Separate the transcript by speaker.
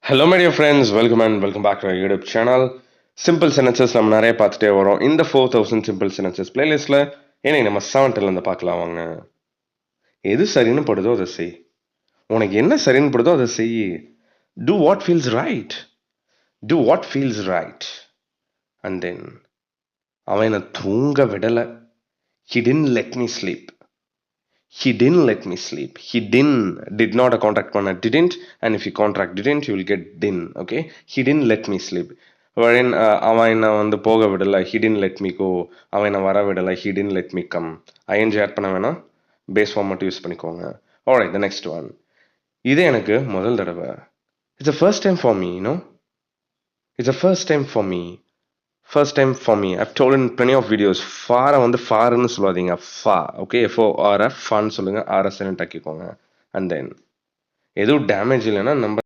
Speaker 1: Hello my dear friends, welcome and welcome back to our YouTube channel. Simple sentences நம்ம நிறைய பார்த்துட்டே வரோம். இந்த 4000 simple sentences playlistல இன்னைக்கு நம்ம 7th இருந்து பார்க்கலாம் வாங்க. எது சரின்னு படுதோ அதை செய். உனக்கு என்ன சரின்னு படுதோ அதை செய். Do what feels right. Do what feels right. And then அவனை தூங்க விடல. He didn't let me sleep. He didn't let me sleep. He did not a contract பண்ண didn't, and if you contract didn't you will get din. Okay, he didn't let me sleep. wherein அவன் என்ன வந்து போக விடல. He didn't let me go. அவன் என்ன வர விடல. He didn't let me come. ing add பண்ண வேணாம், பேஸ் ஃபார்ம் மட்டும் யூஸ் பண்ணிக்கோங்க. alright, the next one. இது எனக்கு முதல் தடவை. It's the first time for me, you know. It's the first time for me. First time for me. I've told in plenty of videos. ஃபாரை வந்து ஃபாருன்னு சொல்லாதீங்க. ஃபா, okay, FORF ஃபான்னு சொல்லுங்க. RS ன்னு டக்கிக்கோங்க. And then எதுவும் டேமேஜ் இல்லைன்னா நம்ம